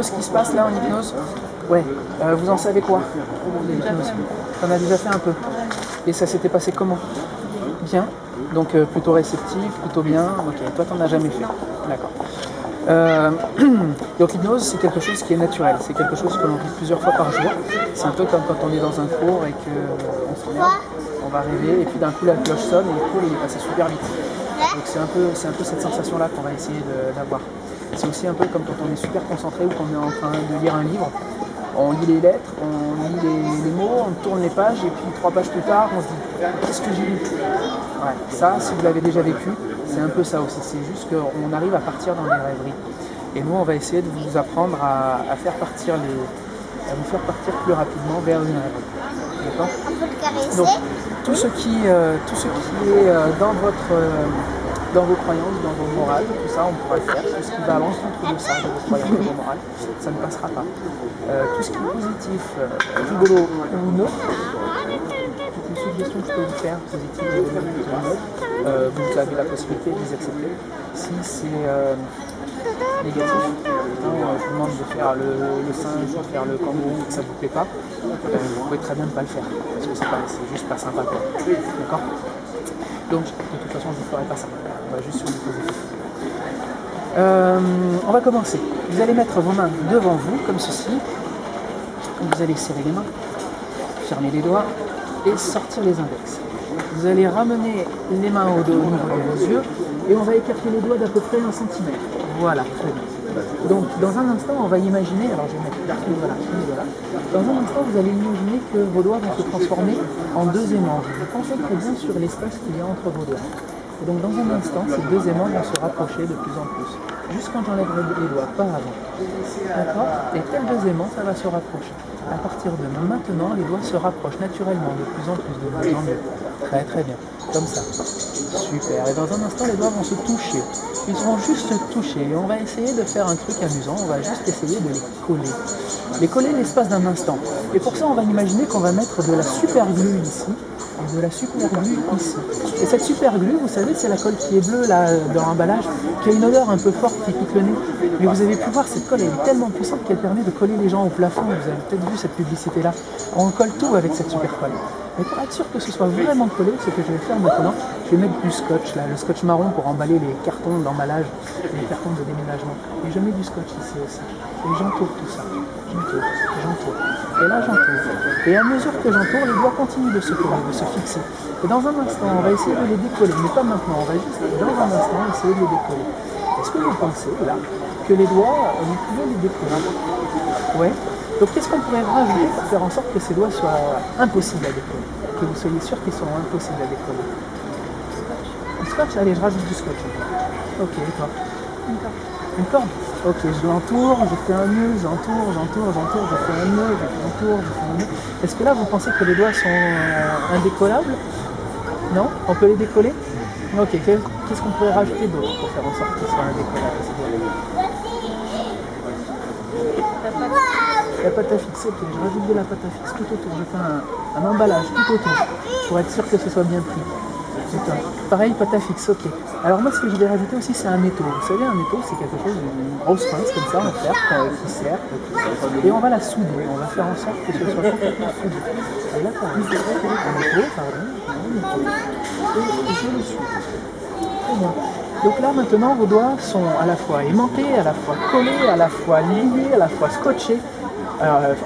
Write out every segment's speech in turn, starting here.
peu ce qui se passe là en hypnose? Ouais. Vous en savez quoi de l'hypnose? T'en as déjà fait un peu. Et ça s'était passé comment? Bien. Donc plutôt réceptif, plutôt bien. Ok. Toi, t'en as jamais fait. D'accord. Donc l'hypnose, c'est quelque chose qui est naturel. C'est quelque chose que l'on vit plusieurs fois par jour. C'est un peu comme quand on est dans un cours et qu'on s'énerve, on va rêver et puis d'un coup la cloche sonne et le cours il est passé super vite. Donc c'est un peu cette sensation-là qu'on va essayer d'avoir. C'est aussi un peu comme quand on est super concentré ou qu'on est en train de lire un livre. On lit les lettres, on lit les mots, on tourne les pages et puis 3 pages plus tard, on se dit qu'est-ce que j'ai lu? Ouais, ça, si vous l'avez déjà vécu, c'est un peu ça aussi. C'est juste qu'on arrive à partir dans les rêveries. Et nous, on va essayer de vous apprendre à vous faire partir plus rapidement vers une rêverie. D'accord? On peut le caresser. Donc, tout ce qui est dans vos croyances, dans vos morales, tout ça, on pourra le faire. Tout ce qui va à l'encontre de ça, de vos croyances, de vos morales, ça ne passera pas. Tout ce qui est positif, rigolo ou neutre, toutes les suggestions que je peux vous faire, positives ou neutres, vous avez la possibilité de les accepter. Si c'est négatif, je vous demande de faire le singe ou de faire le kangourou et que ça ne vous plaît pas, vous pouvez très bien ne pas le faire, parce que c'est juste pas sympa. D'accord? Donc, de toute façon, je ne ferai pas ça. On va juste sur le positif. On va commencer. Vous allez mettre vos mains devant vous, comme ceci. Vous allez serrer les mains, fermer les doigts et sortir les index. Vous allez ramener les mains au niveau de vos yeux et on va écarter les doigts d'à peu près 1 cm. Voilà, très bien. Donc, dans un instant, on va imaginer, alors je vais mettre là, voilà. Dans un instant, vous allez imaginer que vos doigts vont se transformer en 2 aimants. Vous pensez très bien sur l'espace qu'il y a entre vos doigts. Et donc, dans un instant, ces 2 aimants vont se rapprocher de plus en plus. Juste quand j'enlèverai les doigts, pas avant. D'accord? Et tel 2 aimants, ça va se rapprocher. À partir de maintenant, les doigts se rapprochent naturellement de plus en plus de mieux en mieux. Très très bien. Comme ça. Super. Et dans un instant, les doigts vont se toucher. Ils vont juste se toucher. Et on va essayer de faire un truc amusant. On va juste essayer de les coller. Les coller l'espace d'un instant. Et pour ça, on va imaginer qu'on va mettre de la super glue ici. Et de la super glue ici. Et cette super glue, vous savez, c'est la colle qui est bleue là, dans l'emballage, qui a une odeur un peu forte qui pique le nez. Mais vous avez pu voir, cette colle, elle est tellement puissante qu'elle permet de coller les gens au plafond. Vous avez peut-être vu cette publicité-là. On colle tout avec cette super colle. Mais pour être sûr que ce soit vraiment collé, ce que je vais faire maintenant, je vais mettre du scotch, là, le scotch marron pour emballer les cartons d'emballage, les cartons de déménagement. Et je mets du scotch ici aussi. Et j'entoure tout ça. J'entoure. Et là, j'entoure. Et à mesure que j'entoure, les doigts continuent de se coller, de se fixer. Et dans un instant, on va essayer de les décoller. Mais pas maintenant, on va juste, dans un instant, essayer de les décoller. Est-ce que vous pensez, là, que les doigts, vous pouvez les décoller? Ouais. Donc qu'est-ce qu'on pourrait rajouter pour faire en sorte que ces doigts soient impossibles à décoller? Que vous soyez sûr qu'ils sont impossibles à décoller? Du scotch? Allez, je rajoute du scotch. Ok, et toi? Une corde? Ok, je l'entoure, je fais un nœud, j'entoure, je fais un nœud, j'entoure, je fais un nœud. Est-ce que là vous pensez que les doigts sont indécollables? Non? On peut les décoller? Ok, qu'est-ce qu'on pourrait rajouter d'autre pour faire en sorte qu'ils soient indécollables ces doigts? La pâte à fixer, ok, je rajoute de la pâte à fixe tout autour, je fais un emballage tout autour pour être sûr que ce soit bien pris. Pareil, pâte à fixe, ok. Alors moi ce que je vais rajouter aussi c'est un métaux. Vous savez un métaux c'est quelque chose, une grosse pince comme ça en fer qui sert. Et on va la souder, on va faire en sorte que ce soit complètement soudé. Et là pareil, un métaux, et je le suis. Très bien. Donc là maintenant vos doigts sont à la fois aimantés, à la fois collés, à la fois liés, à la fois scotchés,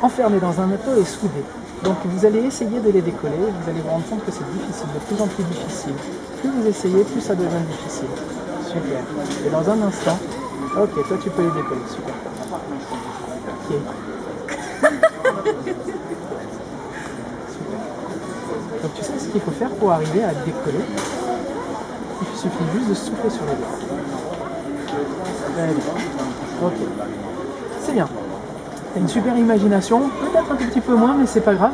enfermés dans un métaux et soudés. Donc vous allez essayer de les décoller, vous allez vous rendre compte que c'est difficile, de plus en plus difficile. Plus vous essayez, plus ça devient difficile. Super. Et dans un instant, ok, toi tu peux les décoller, super. Ok. Super. Donc tu sais ce qu'il faut faire pour arriver à décoller? Il suffit juste de souffler sur les doigts. Très bien. Ok. C'est bien. T'as une super imagination, peut-être un tout petit peu moins, mais c'est pas grave.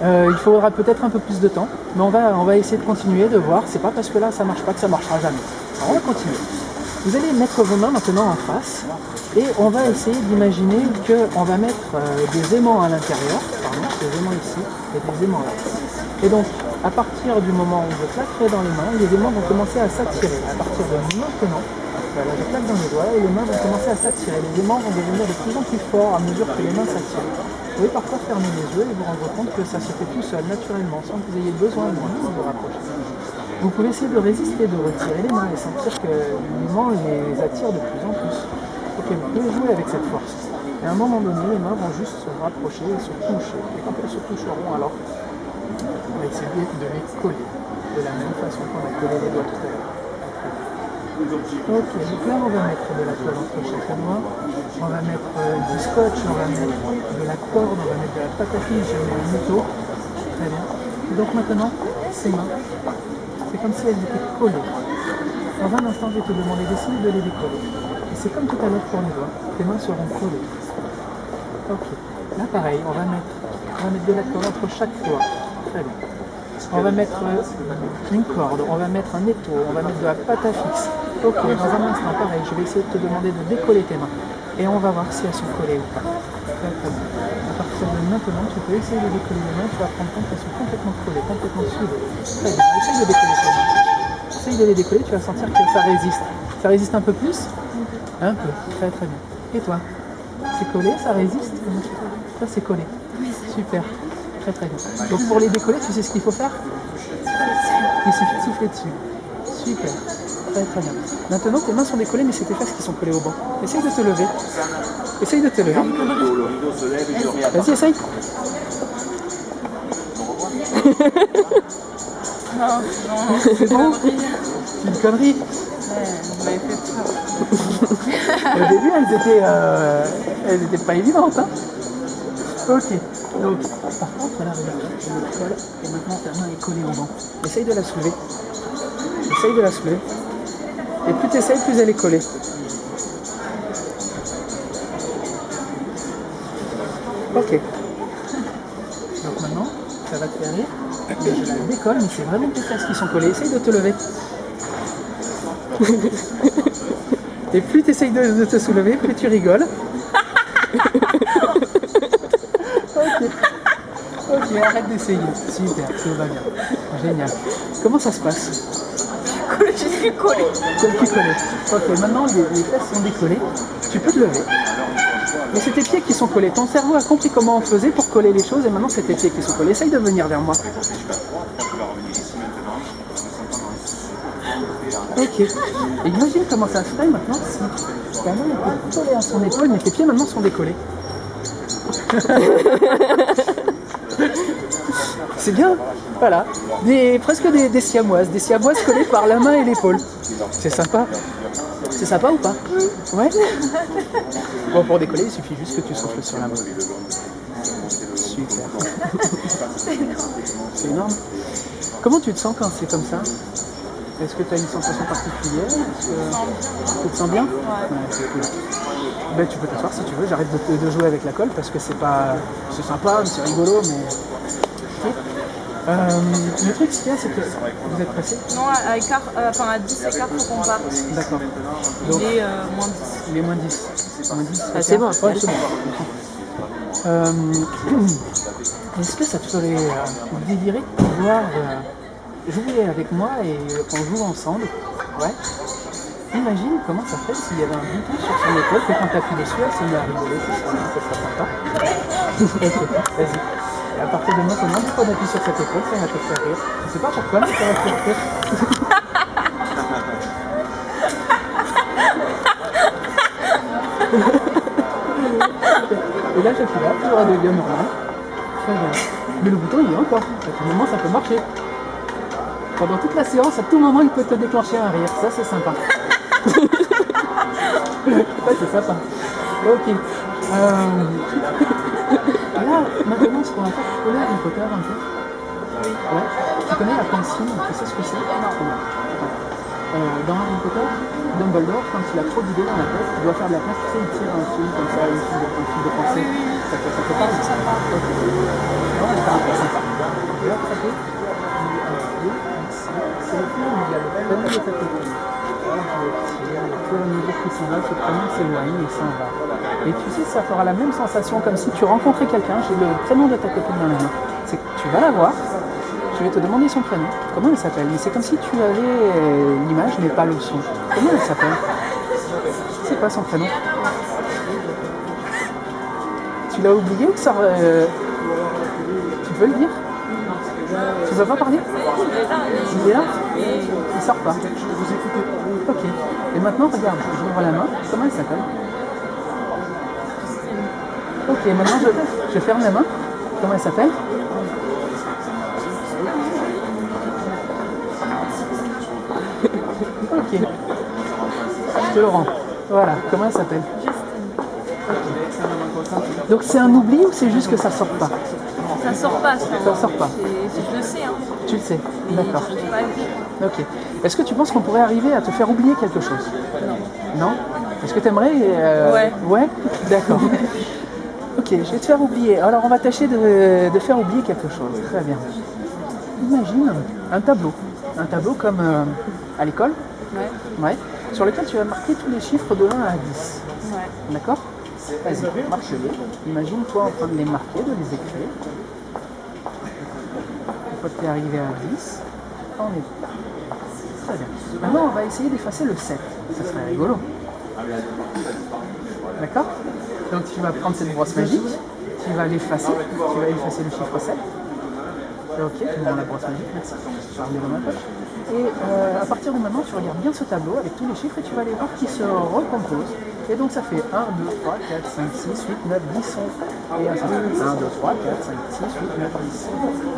Il faudra peut-être un peu plus de temps, mais on va essayer de continuer, de voir. C'est pas parce que là ça marche pas que ça marchera jamais. Alors on va continuer. Vous allez mettre vos mains maintenant en face et on va essayer d'imaginer qu'on va mettre des aimants à l'intérieur, des aimants ici et des aimants là. Et donc, à partir du moment où je claquerai dans les mains, les aimants vont commencer à s'attirer. À partir de maintenant, Voilà, je claque dans les doigts et les mains vont commencer à s'attirer. Les aimants vont devenir de plus en plus forts à mesure que les mains s'attirent. Vous pouvez parfois fermer les yeux et vous rendre compte que ça se fait tout seul, naturellement, sans que vous ayez besoin de vous rapprocher. Vous pouvez essayer de résister, de retirer les mains et sentir que l'aimant les attire de plus en plus. Ok, vous pouvez jouer avec cette force. Et à un moment donné, les mains vont juste se rapprocher et se toucher. Et quand elles se toucheront, alors, on va essayer de les coller de la même façon qu'on a collé les doigts tout à l'heure. Ok, donc là on va mettre de la colle entre chaque doigt, on va mettre du scotch, on va mettre de la corde, on va mettre de la pâte à fiche, je mets un métaux. Très bien. Et donc maintenant, ces mains, c'est comme si elles étaient collées. Dans un instant, je vais te demander d'essayer de les décoller. Et c'est comme tout à l'heure pour les doigts, tes mains seront collées. Ok, là pareil, on va mettre de la colle entre chaque doigt. Très bien. On va mettre une corde, on va mettre un étau, on va mettre de la pâte à fixe. Ok, dans un instant, pareil, je vais essayer de te demander de décoller tes mains. Et on va voir si elles sont collées ou pas. Très très bien. À partir de maintenant, tu peux essayer de décoller les mains, tu vas te rendre compte qu'elles sont complètement collées, complètement soudées. Très bien, essaye de décoller tes mains. Essaye de les décoller, tu vas sentir que ça résiste. Ça résiste un peu plus? Un peu, très très bien. Et toi? C'est collé, ça résiste? Ça c'est collé. Super. Très très bien. Donc pour les décoller, tu sais ce qu'il faut faire? Il suffit de souffler dessus. Super. Très très bien. Maintenant tes mains sont décollées mais c'est tes fesses qui sont collées au banc. Essaye de te lever. Essaye de te lever. Vas-y, essaye. Non, C'est bon? C'est une connerie. vous m'avez fait peur. Au début elles étaient pas évidentes. Hein. Ok. Donc, par contre, là, regarde, je me colle et maintenant ta main est collée au banc. Essaye de la soulever. Essaye de la soulever. Et plus tu essayes, plus elle est collée. Ok. Donc maintenant, ça va te faire rire. Je la décolle, mais c'est vraiment tes fesses qui sont collées. Essaye de te lever. Et plus tu essayes de te soulever, plus tu rigoles. Ok, arrête d'essayer. Super, tout va bien. Génial. Comment ça se passe? Je suis collée. Celle qui collée. Ok, maintenant les fesses sont décollées. Tu peux te lever. Mais c'est tes pieds qui sont collés. Ton cerveau a compris comment on faisait pour coller les choses et maintenant c'est tes pieds qui sont collés. Essaye de venir vers moi. Ok. Et imagine comment ça se fait maintenant si ta main était collée à son épaule mais tes pieds maintenant sont décollés. C'est bien, voilà. Presque des siamoises collées par la main et l'épaule. C'est sympa. C'est sympa ou pas? Ouais. Bon, pour décoller, il suffit juste que tu souffles sur la main. Super. C'est énorme. Comment tu te sens quand c'est comme ça? Est-ce que tu as une sensation particulière? Tu te sens bien? Ouais, c'est cool. Ben, tu peux t'asseoir si tu veux, j'arrête de jouer avec la colle parce que c'est sympa, c'est rigolo, mais... le truc ce qu'il y a, c'est que vous êtes pressé? Non, à 10 écarts, faut qu'on parte. D'accord. Donc, Il est moins 10. il est moins 10. Moins 10 Ah, c'est bon. Ouais, c'est bon. Est-ce que ça te ferait délirer de pouvoir jouer avec moi et qu'on joue ensemble? Ouais. Imagine comment ça ferait s'il y avait un bouton sur son épaule que quand tu appuies dessus, elle se met à rigoler. Ça serait sympa. Ok, vas-y. Et à partir de maintenant, dès qu'on appuie sur cette épaule, ça va te faire rire. Je sais pas pourquoi, mais ça va te faire rire. Et là, j'appuie là, toujours à devenir normal. Très bien. Mais le bouton, il est encore. À tout moment, ça peut marcher. Pendant toute la séance, à tout moment, il peut te déclencher un rire. Ça, c'est sympa. Ouais, c'est sympa. Ok. Là, maintenant, ce qu'on va faire, tu connais Harry Potter un peu? Oui. Ouais. Tu connais la consigne? Tu sais ce que c'est? Non. Dans Harry Potter, Dumbledore, quand il a trop d'idées dans la tête, il doit faire de la place, tu sais, il tire un fil comme ça, un fil de pensée. Oui. Ça peut pas? C'est sympa. Ok. Non, c'est un peu sympa. Et là, ça fait... C'est le point où il y a le prénom de ta copine. Le fur et à mesure qu'il s'en va, ce prénom s'éloigne et s'en va. Et tu sais, ça fera la même sensation comme si tu rencontrais quelqu'un. J'ai le prénom de ta copine dans la main. C'est que tu vas la voir, je vais te demander son prénom. Comment elle s'appelle? Mais c'est comme si tu avais l'image mais pas le son. Comment elle s'appelle? C'est quoi son prénom? Tu l'as oublié ou ça... Tu peux le dire? Tu veux pas parler? Il est là? Il sort pas. Ok. Et maintenant, regarde, j'ouvre la main. Comment elle s'appelle? Ok, maintenant je ferme la main. Comment elle s'appelle? Ok. Je te le rends. Voilà, comment elle s'appelle? Ok. Donc c'est un oubli ou c'est juste que ça sort pas? Ça sort pas, Ça sort pas. Je le sais, hein. Tu le sais, d'accord. Je peux pas le dire. Ok. Est-ce que tu penses qu'on pourrait arriver à te faire oublier quelque chose? Non. Non? Est-ce que tu aimerais Ouais. Ouais? D'accord. Ok, je vais te faire oublier. Alors on va tâcher de faire oublier quelque chose. Très bien. Imagine un tableau. Un tableau comme à l'école. Ouais. Ouais. Sur lequel tu vas marquer tous les chiffres de 1 à 10. Ouais. D'accord? Vas-y, marche-les. Imagine-toi en train de les marquer, de les écrire. Une fois que tu es arrivé à 10, on est là. Très bien. Maintenant, on va essayer d'effacer le 7. Ça serait rigolo. D'accord? Donc tu vas prendre cette brosse magique, tu vas l'effacer, tu vas effacer le chiffre 7. Ok, tu prends la brosse magique, merci. Je vais remettre dans ma poche. Et à partir de maintenant, tu regardes bien ce tableau avec tous les chiffres et tu vas les voir qui se recomposent. Et donc ça fait 1, 2, 3, 4, 5, 6, 8, 9, 10, 11. Et ça fait 1, 2, 3, 4, 5, 6, 8, 9, 10.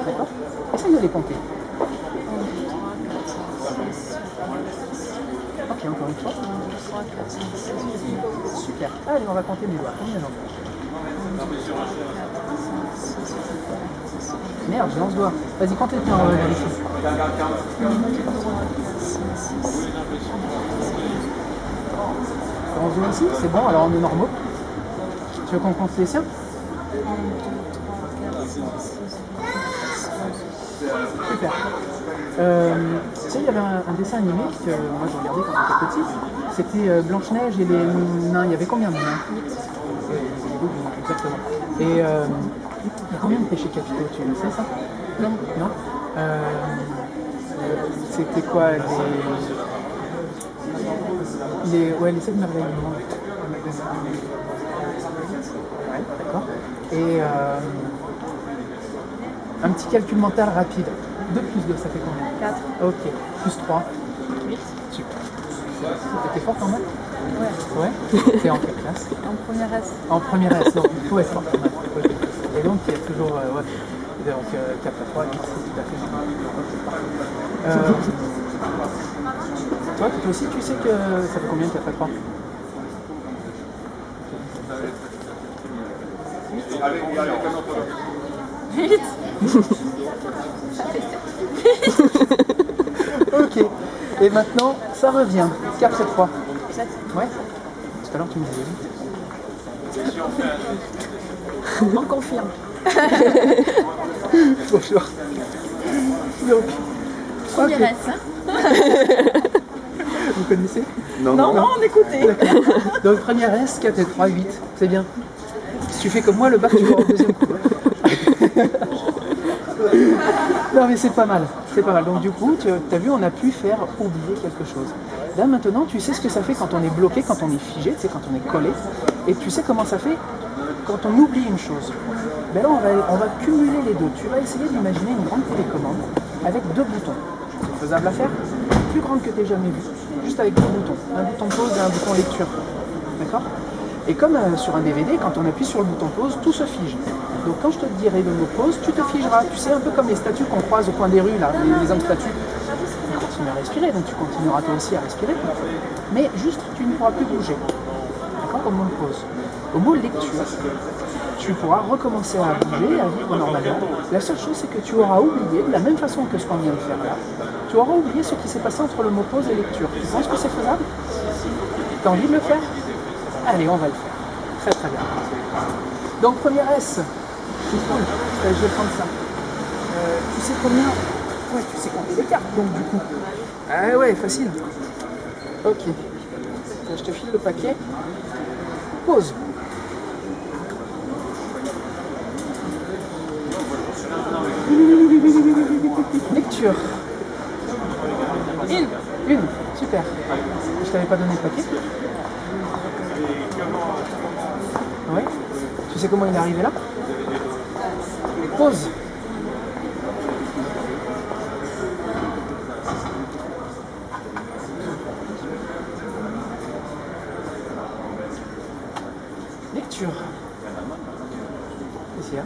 D'accord? Essaye de les compter. Ok, encore une fois. 3, 4, 5, 6, 8, Super. Allez, on va compter mes doigts. Combien j'en ai? Merde, je lance doigt. Vas-y, comptez bien, on va vérifier. On joue ici, c'est bon, alors on est normaux. Tu veux qu'on compte les siens? Super. Tu sais, il y avait un dessin animé que moi je regardais quand j'étais petit. C'était Blanche-Neige et les nains. Il y avait combien de nains? Exactement. Et il y a combien de péchés capitaux, tu sais ça? Non. Non. C'était quoi les 7 merveilles du monde. Ouais, d'accord. Et un petit calcul mental rapide. 2 plus 2, ça fait combien? 4. Ok. Plus 3. 8. Super. T'étais fort quand même? Ouais. Ouais. T'es en quelle classe? En première S. En première S, donc il faut être fort quand même. Et donc il y a toujours... ouais. Donc 4 à 3, 10, c'est tout à fait normal. Toi aussi, tu sais que ça fait combien 4 à 3? 8. Ok. Et maintenant, ça revient. 4 et 3. 7. Ouais. Tout à l'heure, tu me disais 8. On confirme. Bonjour. Donc, Première ok. S. Hein. Vous connaissez? Non, on écoutait. Donc première S, 4 et 3, 8. C'est bien. Si tu fais comme moi, le bac, tu vas en deuxième coup. Non mais c'est pas mal. C'est pas mal. Donc du coup, tu as vu, on a pu faire oublier quelque chose. Là maintenant, tu sais ce que ça fait quand on est bloqué, quand on est figé, tu sais, quand on est collé. Et tu sais comment ça fait quand on oublie une chose. Ben là, on va cumuler les deux. Tu vas essayer d'imaginer une grande télécommande avec 2 boutons. C'est faisable à faire, plus grande que tu n'aies jamais vu, juste avec 2 boutons. Un bouton pause et un bouton lecture. D'accord? Et comme sur un DVD, quand on appuie sur le bouton pause, tout se fige. Donc quand je te dirai le mot pause, tu te figeras. Tu sais, un peu comme les statues qu'on croise au coin des rues, là, les hommes statues. Tu continues à respirer, donc tu continueras toi aussi à respirer. Mais juste, tu ne pourras plus bouger. D'accord? Au mot pause. Au mot lecture, tu pourras recommencer à bouger, à vivre normalement. La seule chose, c'est que tu auras oublié, de la même façon que ce qu'on vient de faire là, tu auras oublié ce qui s'est passé entre le mot pause et lecture. Tu penses que c'est faisable? Tu as envie de le faire? Allez, on va le faire. Très très bien. Donc première S, c'est cool. Je vais prendre ça. Tu sais combien? Ouais, tu sais compter les cartes donc du coup. Ah ouais, facile. Ok. Je te file le paquet. Pause. Lecture. Une. Super. Je t'avais pas donné le paquet. sais comment il est arrivé là? Pause. Lecture. Qu'est-ce qu'il y a?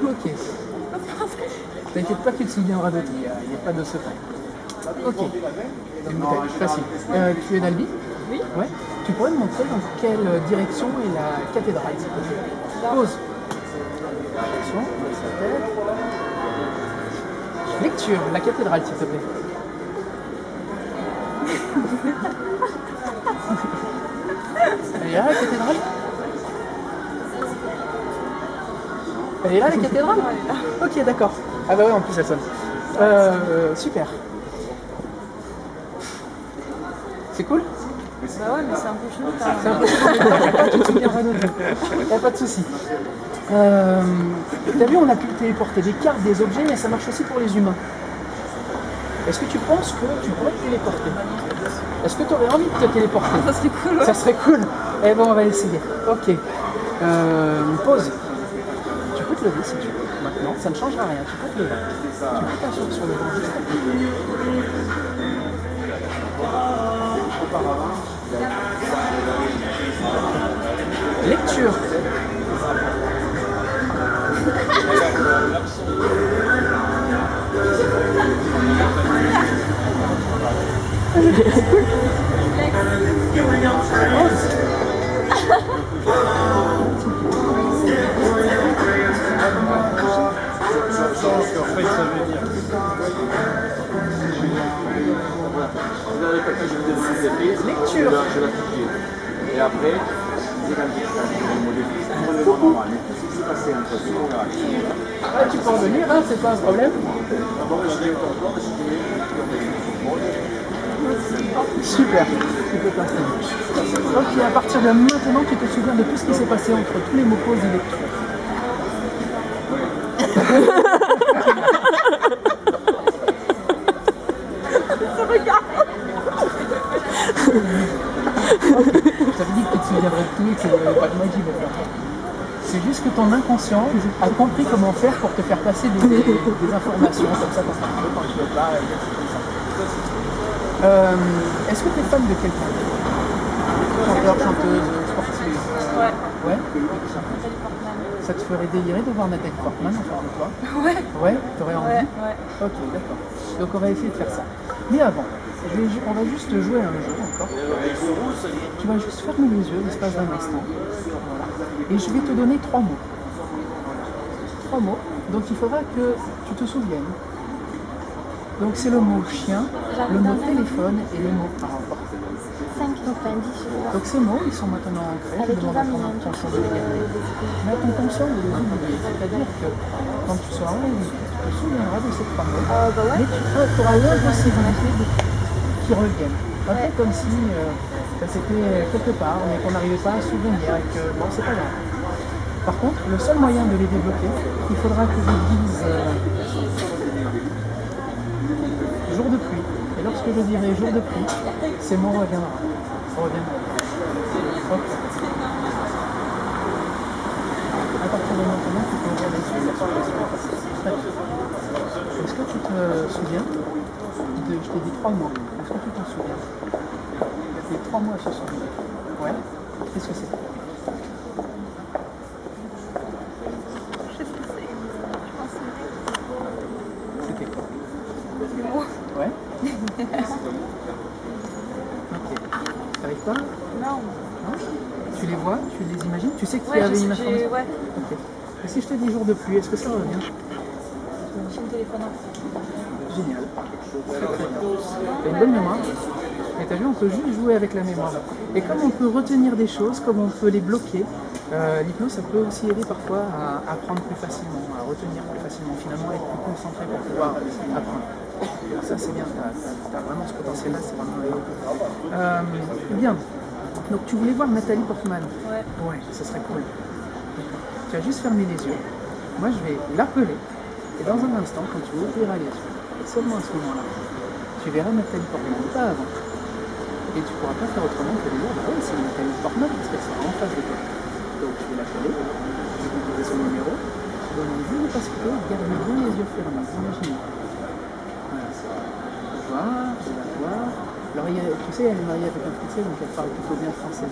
Ok. T'inquiète pas, tu te souviendras de tout, il n'y a pas de secret. Ok. Donc, facile. Tu es d'Albi? Oui. Ouais. Tu pourrais me montrer dans quelle direction est la cathédrale, s'il te plaît? Pause. Attention, baisse la tête. Lecture, la cathédrale, s'il te plaît. Elle est là, la cathédrale? Elle est là, la cathédrale? Ok, d'accord. Ah bah ouais, en plus, ça sonne. Super. C'est cool? Bah ouais, mais c'est un peu chelou quand C'est un même. peu tu te souviendras de tout. Y a pas de souci. T'as vu, on a pu téléporter des cartes, des objets, mais ça marche aussi pour les humains. Est-ce que tu penses que tu pourrais te téléporter? Est-ce que tu aurais envie de te téléporter? Ça serait cool, ouais. Ça serait cool. Eh bon, on va essayer. Ok. Pause. Tu peux te lever si tu veux. Maintenant, ça ne changera rien. Tu peux te lever. Tu peux t'asseoir sur le banc. Lecture. Lecture. Et après, Ah, tu peux en venir, hein, c'est pas un problème. Super, tu peux passer. Ok, à partir de maintenant, tu te souviens de tout ce qui s'est passé entre tous les mots pauses et lecture. Ça veut dire que tu te souviendrais de tout et qu'il n'y avait pas de magie dedans. C'est juste que ton inconscient a compris comment faire pour te faire passer des informations comme ça quand tu veux pas. Est-ce que tu es fan de quelqu'un? Chanteur, chanteuse, sportive? Ouais. Ouais? Nathalie Portman. Ça te ferait délirer de voir Nathalie Portman en face de toi? Ouais. Ouais? T'aurais envie? Ouais, ouais. Ok, d'accord. Donc on va essayer de faire ça. Mais avant, on va juste jouer à un jeu encore. Tu vas juste fermer les yeux l'espace d'un instant. Voilà. Et je vais te donner 3 mots. 3 mots. Donc il faudra que tu te souviennes. Donc c'est le mot chien, le mot téléphone et le mot arbre. 5, donc pas 10, je vois. Donc ces mots, ils sont maintenant ancrés. Je Avec demande les à ton amis, intention de les garder. Mais à ton conscient de les oublier. C'est-à-dire que quand tu seras en vie, tu te souviendras de ces 3 mots. Bah ouais. Mais tu auras l'impossibilité qu'ils reviennent. Un peu comme si ça c'était quelque part, mais qu'on n'arrivait pas à se souvenir et que bon, c'est pas grave. Par contre, le seul moyen de les débloquer, il faudra que je dise jour de pluie. Et lorsque je dirai jour de pluie, ces mots reviendront. Ok. À partir de maintenant, tu peux ouvrir les yeux. Très bien. Est-ce que tu te souviens je t'ai dit 3 mots. Est-ce que tu t'en souviens? Les 3 mots à se souvenir. Ouais. Qu'est-ce que c'est? Je sais ce que c'est. Je pense que C'était quoi? c'est moi. Ouais. Ok. T'arrives pas? Non. Non? Tu les vois? Tu les imagines? Tu sais qu'il y Ouais, je avait sais, une information? ouais. Ok. Et si je te dis jour de pluie, est-ce que ça revient? J'ai le téléphone. Génial. Très très bien. T'as une bonne mémoire. Et t'as vu, on peut juste jouer avec la mémoire. Et comme on peut retenir des choses, comme on peut les bloquer, l'hypnose, ça peut aussi aider parfois à apprendre plus facilement, à retenir plus facilement, finalement être plus concentré pour pouvoir apprendre. Alors ça, c'est bien, t'as vraiment ce potentiel-là, c'est vraiment bien. Donc tu voulais voir Nathalie Portman? Ouais. Ouais, ce serait cool. Tu vas juste fermer les yeux. Moi, je vais l'appeler. Et dans un instant, quand tu ouvriras les yeux, seulement à ce moment-là. Tu verras Nathalie Portman, pas avant. Et tu ne pourras pas faire autrement que de dire, bah oui, c'est Nathalie Portman parce qu'elle sera en face de toi. Donc je vais l'appeler, je vais lui donner son numéro, je vais lui dire parce que garde bien les yeux fermés, imaginez. Voilà. Je vais la voir. Alors tu sais, elle est mariée avec un Français, donc elle parle plutôt bien français.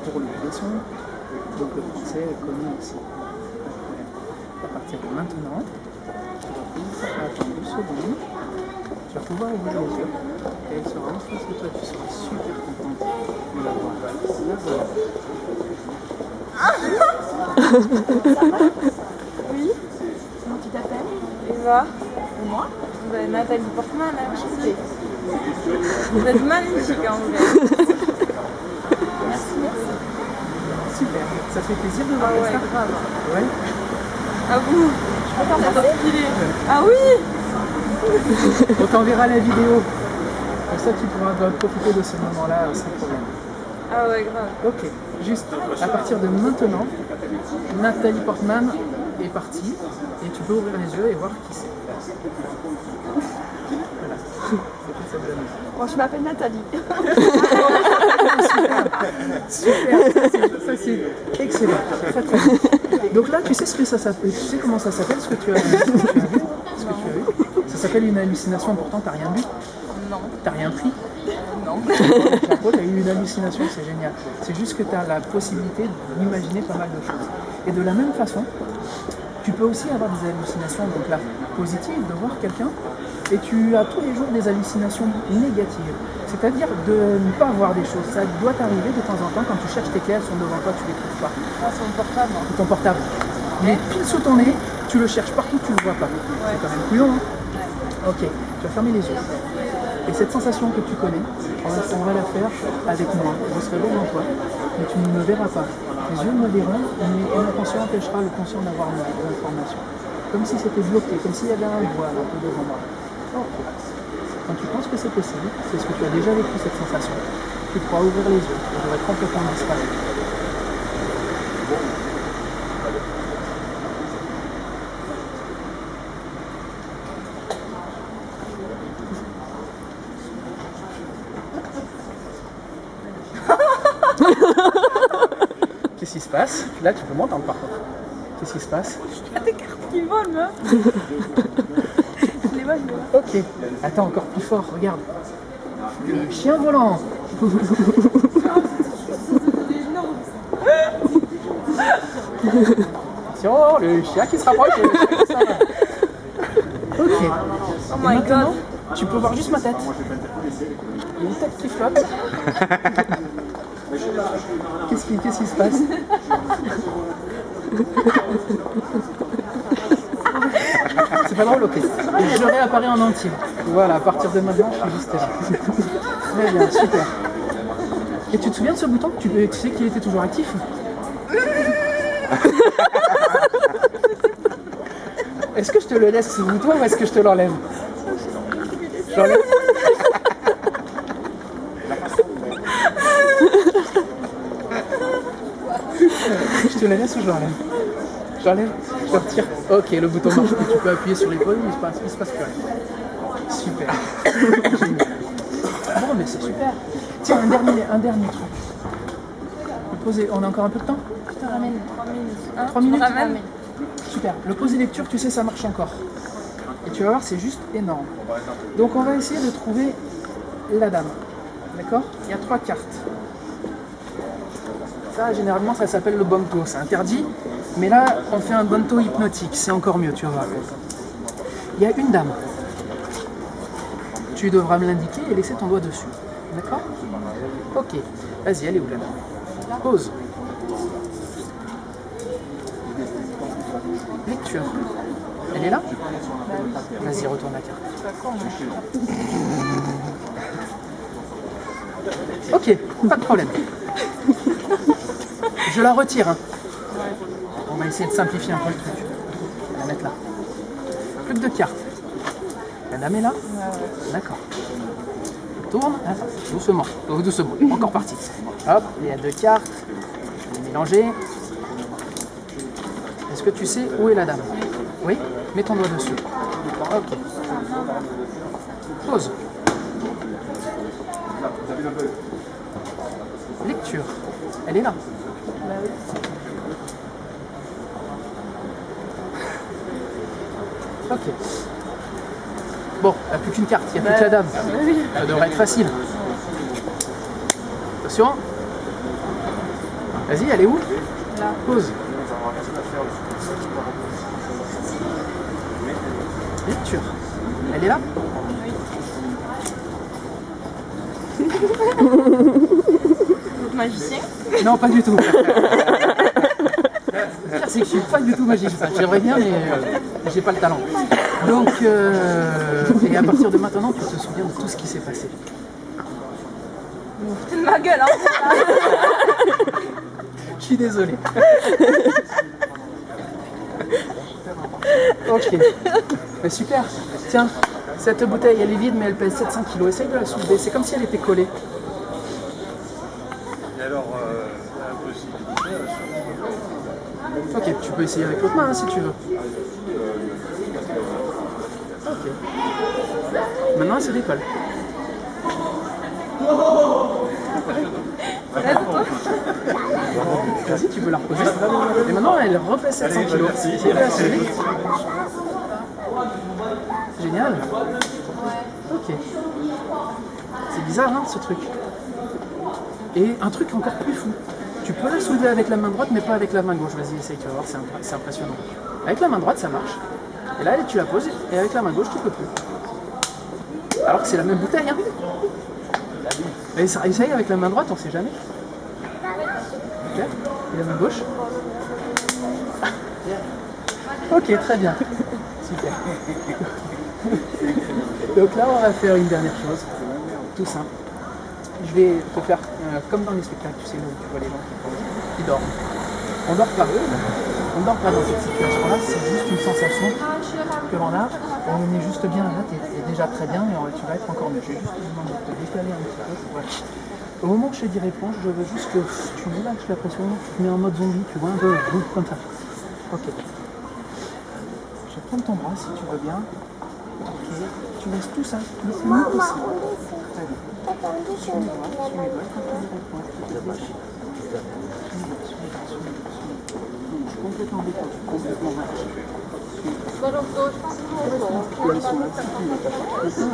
Pour le Besson, donc le français est connu aussi. À partir de maintenant, tu vas pouvoir attendre 2 secondes, tu vas pouvoir ouvrir les yeux et elle sera en face de toi, tu seras super contente de la voir. La voilà. Oui. Comment tu t'appelles? Eva. Et moi? Nathalie Portman, enchantée. Vous êtes magnifique en vrai. Merci. Super, ça fait plaisir de voir Ah ouais, ça. grave. Ouais. À vous. Je peux faire stylé. Ah oui. On t'enverra la vidéo. Comme ça tu pourras profiter de ce moment-là sans problème. Ah ouais, grave. Ok, juste à partir de maintenant, Nathalie Portman est partie et tu peux ouvrir les yeux et voir qui c'est. Voilà. C'était cette dame. Bon, je m'appelle Nathalie. Super, ça c'est excellent. Très très bien. Donc là, tu sais ce que ça s'appelle, tu sais comment ça s'appelle, ce que tu as vu, Ça s'appelle une hallucination, pourtant t'as rien vu. Non. T'as rien pris. Non. Tu as eu une hallucination, c'est génial. C'est juste que tu as la possibilité d'imaginer pas mal de choses. Et de la même façon, tu peux aussi avoir des hallucinations, donc là, positives, de voir quelqu'un, et tu as tous les jours des hallucinations négatives. C'est-à-dire de ne pas voir des choses. Ça doit t'arriver de temps en temps, quand tu cherches tes clés, elles sont devant toi, tu les trouves pas. Ah, son portable. Ou ton portable. Mais pile sous ton nez, tu le cherches partout, tu le vois pas. C'est quand même couillon, hein. Ok, tu vas fermer les yeux. Et cette sensation que tu connais, on va la faire avec moi. Je serai devant toi, mais tu ne me verras pas. Tes yeux me verront, mais l'inconscient empêchera le conscient d'avoir l'information. Comme si c'était bloqué, comme s'il y avait un voile un peu devant moi. Okay. Quand tu penses que c'est possible, c'est ce que tu as déjà vécu cette sensation. Tu pourras ouvrir les yeux et j'aurai complètement disparu. Qu'est-ce qui se passe? Là, tu peux m'entendre par contre. Qu'est-ce qui se passe? Il y a des cartes qui volent, là. Je les vois, je les vois. Ok. Attends, encore plus fort, regarde. Le chien volant. Attention, le chien qui se rapproche. Le chien qui s'en va. Ok. Oh Et my maintenant, god. tu peux voir juste ma tête. Il y a une tête qui flotte. Qu'est-ce qui se passe? C'est pas drôle, ok. Et je réapparais en entier. Voilà, à partir de maintenant, je suis juste là. Très bien, super. Et tu te souviens de ce bouton? Tu sais qu'il était toujours actif? Est-ce que je te le laisse ce bouton ou est-ce que je te l'enlève? Je l'enlève. Je te la laisse ou je l'enlève? Je l'enlève? Je le retire. Ok, le bouton marche. Tu peux appuyer sur l'épaule, il se passe plus rien. Super. Génial. Bon, mais c'est super. Tiens, un dernier truc. On a encore un peu de temps? Je te ramène 3 minutes. Hein, 3 minutes? Tu me ramènes? Super. Le pause lecture, tu sais, ça marche encore. Et tu vas voir, c'est juste énorme. Donc on va essayer de trouver la dame. D'accord? Il y a 3 cartes. Ça, généralement, ça s'appelle le banto. C'est interdit. Mais là, on fait un banto hypnotique. C'est encore mieux, tu vas voir. Il y a une dame. Tu devras me l'indiquer et laisser ton doigt dessus. D'accord? Ok. Vas-y, elle est où la dame? Pause. Lecture. Elle est là? Vas-y, retourne la carte. Ok, pas de problème. Je la retire. Hein. On va essayer de simplifier un peu le truc. On va la mettre là. Plus que 2 cartes. La dame est là? D'accord. Tourne. Attends, doucement. Doucement. Encore parti. Hop, il y a 2 cartes. Je les mets Mélanger. Est-ce que tu sais où est la dame? Oui. Mets ton doigt dessus. Ok. Pause. Lecture. Elle est là. Ok. Bon, il n'y a plus qu'une carte, il n'y a plus que la dame. Ça devrait être facile. Attention. Vas-y, elle est où? Là. Pause. Lecture. Elle est là? Votre magicien? Non, pas du tout. Le pire, c'est que je suis pas du tout magicien. J'aimerais bien, mais j'ai pas le talent. Donc, et à partir de maintenant, tu te souviens de tout ce qui s'est passé. Vous vous foutez de ma gueule, hein? Je suis désolé. Ok. Mais super. Tiens, cette bouteille, elle est vide, mais elle pèse 700 kg. Essaye de la soulever. C'est comme si elle était collée. Et alors, impossible. Ok, tu peux essayer avec l'autre main hein, si tu veux. Ok. Maintenant, elle se décolle. Vas-y, tu peux la reposer. Et maintenant, elle repèse 700 kg. C'est la soulever. Génial. Ok. C'est bizarre, hein, ce truc. Et un truc encore plus fou. Tu peux la soulever avec la main droite, mais pas avec la main gauche. Vas-y, essaye, tu vas voir, c'est impressionnant. Avec la main droite, ça marche. Et là, tu la poses, et avec la main gauche, tu peux plus. Alors que c'est la même bouteille, hein. Mais ça, essaye avec la main droite, on sait jamais. Ok. Et la main gauche. Ok, très bien. Super. Donc là, on va faire une dernière chose. Tout simple. Je vais te faire comme dans les spectacles, tu sais, où tu vois les gens qui dorment. On dort pas. On dort pas dans cette situation-là, c'est juste une sensation que l'on a. On est juste bien là, tu es déjà très bien, mais tu vas être encore mieux. Je vais juste te demander de te décaler un petit peu. Voilà. Au moment où je te dis réponse, je veux juste que tu relâches la pression, tu te mets en mode zombie, tu vois, un peu comme ça. Ok. Je vais prendre ton bras si tu veux bien. Ok. Tu laisses tout ça, le plus loin possible. Très bien. Suis mes doigts, quand tu dis réponse, tu te lâches. Complètement détendu, complètement relâché. Maintenant, à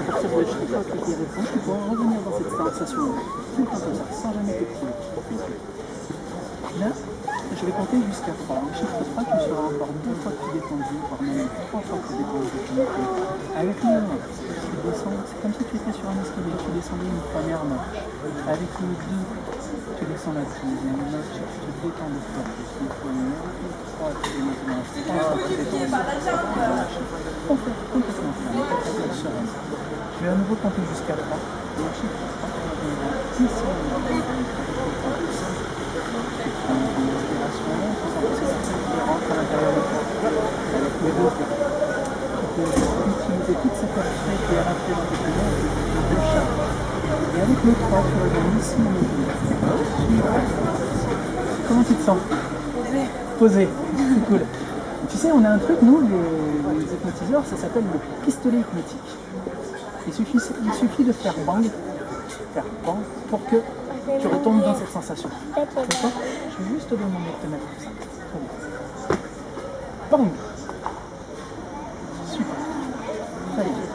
partir de chaque fois que tu réponds, tu pourras revenir dans cette sensation tout le temps comme ça, sans jamais t'écouler. Là, je vais compter jusqu'à 3. Au chiffre 3, tu seras encore 2 fois plus détendu, voire même 3 fois plus détendu. Avec le 1, tu descends, c'est comme si tu étais sur un escalier, tu descendais une première marche. Avec le 2, tu descends la deuxième marche et tu te détends de plus en plus. Le premier, le 3, tu es maintenant 3 fois plus détendu. Complètement ferme, complètement serein. Je vais à nouveau compter jusqu'à 3. Et au chiffre 3, tu reviendras ici. Tu prends une respiration, tu sens que c'est ça qui rentre à l'intérieur de toi. Avec les deux, tu peux utiliser toute cette air frais qui est rentrée dans tes poumons et te charge. Et avec le 3, tu reviens ici et maintenant. Comment tu te sens? Posé. C'est cool. Tu sais, on a un truc, nous, les hypnotiseurs, ça s'appelle le pistolet hypnotique. Il suffit de faire bang pour que tu retombes dans cette sensation. D'accord? Je vais juste te demander de te mettre comme ça. Très bien. Bang! Super. Très bien.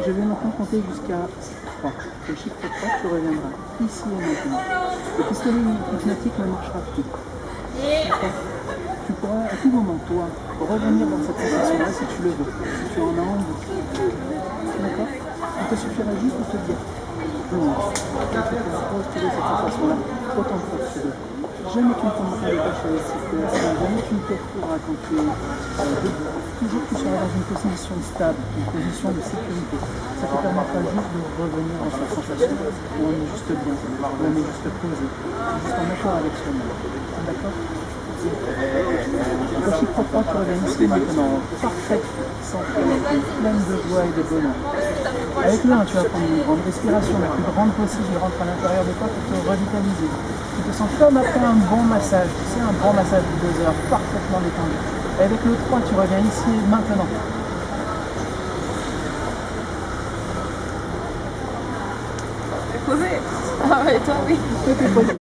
Je vais maintenant compter jusqu'à 3. Le chiffre 3, tu reviendras ici et maintenant. Le pistolet hypnotique ne marchera plus. Tu pourras à tout moment, toi, revenir dans cette sensation-là si tu le veux, si tu en as envie. D'accord? Il te suffira juste de te dire non. Tu pourras retrouver cette sensation-là autant que tu veux. Jamais tu ne tomberas les tâches avec cette situation, jamais tu ne te retrouveras quand tu es debout. Toujours tu seras dans une position stable, une position de sécurité. Ça te permettra juste de revenir dans cette sensation où on est juste bien, où on est juste posé, juste en accord avec soi-même. D'accord? Le chiffre 3, tu reviens ici maintenant, parfaite, sans pleine de joie et de bonheur. Avec le 1, tu vas prendre une grande respiration, la plus grande possible, et rentre à l'intérieur de toi pour te revitaliser. Tu te sens comme après un bon massage, tu sais, un bon massage de 2 heures, parfaitement détendu. Et avec le 3, tu reviens ici et maintenant. Posé. Ah ouais, toi, oui. Tout est posé.